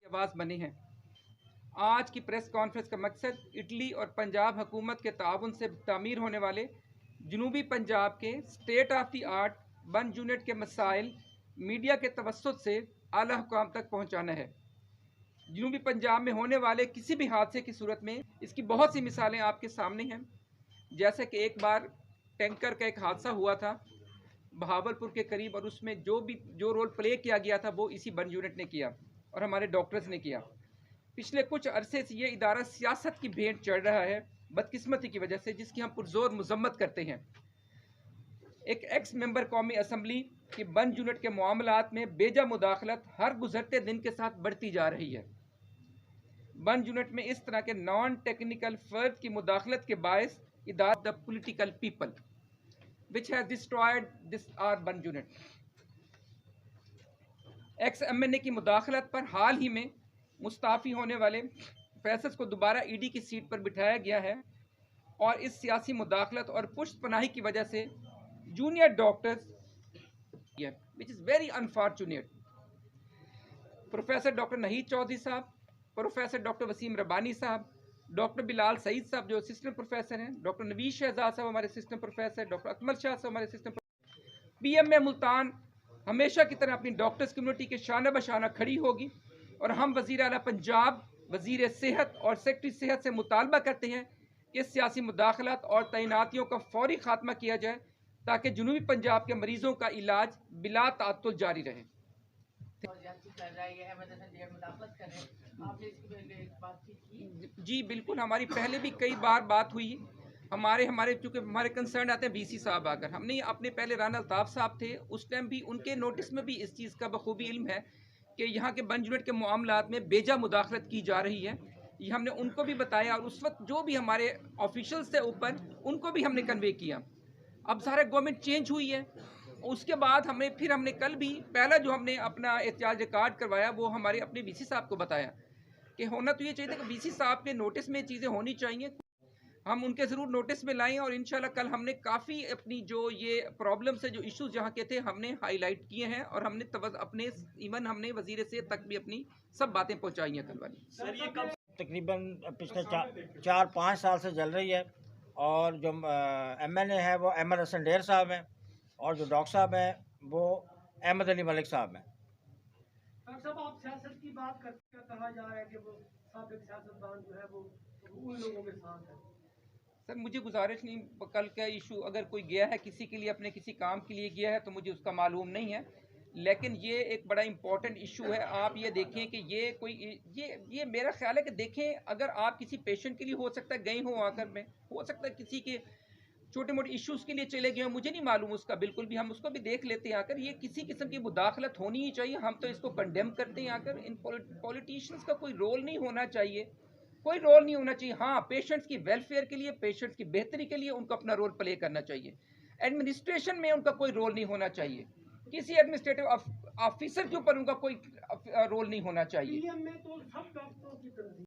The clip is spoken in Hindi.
आवाज़ बने हैं। आज की प्रेस कॉन्फ्रेंस का मकसद इटली और पंजाब हुकूमत के ताउन से तामीर होने वाले जनूबी पंजाब के स्टेट ऑफ द आर्ट बन यूनिट के मसाइल मीडिया के तवस्सुत से आला हुकाम तक पहुँचाना है। जनूबी पंजाब में होने वाले किसी भी हादसे की सूरत में इसकी बहुत सी मिसालें आपके सामने हैं। जैसे कि एक बार टैंकर का एक हादसा हुआ था बहावलपुर के करीब, और उसमें जो रोल प्ले किया गया था वो इसी बन यूनिट ने किया और हमारे डॉक्टर्स ने किया। पिछले कुछ अरसे से ये इदारा सियासत की भेंट चढ़ रहा है, बदकिस्मती की वजह से, जिसकी हम पुरजोर मजम्मत करते हैं। एक एक्स मेंबर कौमी असम्बली की बन यूनिट के मामलात में बेजा मुदाखलत हर गुजरते दिन के साथ बढ़ती जा रही है। बन यूनिट में इस तरह के नॉन टेक्निकल फर्द की मुदाखलत के बायस इदारा the political people which has destroyed this our बन यूनिट। एक्स एमएनए की मुदाखलत पर हाल ही में मुस्ताफ़ी होने वाले फैसल्स को दोबारा ईडी की सीट पर बिठाया गया है, और इस सियासी मुदाखलत और पुष्ट पनाही की वजह से junior doctors which is very unfortunate. Professor doctor Naheed Chaudhary sahab, professor doctor Wasim रबानी साहब, डॉक्टर बिलाल सईद साहब जो असिस्टेंट प्रोफेसर हैं, डॉक्टर नवीद शहजाद साहब हमारे assistant professor, doctor Akmal Shah साहब हमारे असिस्टेंट प्रोफेसर। पीएमए मुल्तान हमेशा की तरह अपनी डॉक्टर्स कम्युनिटी के शाना बशाना खड़ी होगी, और हम वज़ीर आला पंजाब, वज़ीर सेहत और सेक्रेटरी सेहत से मुतालबा करते हैं कि सियासी मुदाखलत और तैनातियों का फौरी खात्मा किया जाए ताकि जनूबी पंजाब के मरीजों का इलाज बिला ताअत्तुल जारी रहे। जी बिल्कुल, हमारी पहले भी कई बार बात हुई। हमारे चूँकि हमारे कंसर्न आते हैं वीसी साहब आकर, हमने अपने पहले राना अल्ताफ़ साहब थे, उस टाइम भी उनके नोटिस में भी इस चीज़ का बखूबी इल्म है कि यहाँ के बन यूनिट के मामलात में बेजा मुदाखलत की जा रही है। ये हमने उनको भी बताया, और उस वक्त जो भी हमारे ऑफिशियल्स थे ऊपर उनको भी हमने कन्वे किया। अब सारा गवर्नमेंट चेंज हुई है, उसके बाद हमने कल भी पहला जो हमने अपना एहतियाज रिकॉर्ड करवाया वो हमारे अपने वीसी साहब को बताया कि होना तो ये चाहिए था कि वीसी साहब के नोटिस में चीज़ें होनी चाहिए। हम उनके ज़रूर नोटिस में लाएँ, और इंशाल्लाह कल हमने काफ़ी अपनी जो ये प्रॉब्लम्स है, जो इश्यूज़ जहाँ के थे, हमने हाईलाइट किए हैं, और हमने हमने वज़ीर सेहत तक भी अपनी सब बातें पहुँचाई हैं कल वाली। सर ये कब तकरीबन पिछले 4-5 साल से चल रही है, और जो एमएनए है वो अहमद हसन डेर साहब हैं, और जो डॉक्टर साहब हैं वो अहमद अली मलिक साहब हैं। डॉक्टर साहब, आप सियासत की बात करते कहा जा रहा है कि वो साबिक सियासतदान जो है वो उन लोगों के साथ है। सर मुझे गुजारिश नहीं, कल का इशू अगर कोई गया है किसी के लिए, अपने किसी काम के लिए गया है, तो मुझे उसका मालूम नहीं है, लेकिन ये एक बड़ा इंपॉर्टेंट इशू है। आप ये देखें कि ये मेरा ख्याल है कि देखें, अगर आप किसी पेशेंट के लिए हो सकता है गए हो आकर में, हो सकता है किसी के छोटे मोटे इश्यूज़ के लिए चले गए, मुझे नहीं मालूम उसका बिल्कुल भी, हम उसको भी देख लेते हैं आकर। ये किसी किस्म की मुदाखलत होनी ही चाहिए, हम तो इसको कंडेम करते हैं आकर। इन पॉलिटिशियंस का कोई रोल नहीं होना चाहिए, कोई रोल नहीं होना चाहिए। हाँ, पेशेंट्स की वेलफेयर के लिए, पेशेंट्स की बेहतरी के लिए उनको अपना रोल प्ले करना चाहिए। एडमिनिस्ट्रेशन में उनका कोई रोल नहीं होना चाहिए, किसी एडमिनिस्ट्रेटिव ऑफिसर के ऊपर उनका कोई रोल नहीं होना चाहिए। पीएम में तो सब डॉक्टरों की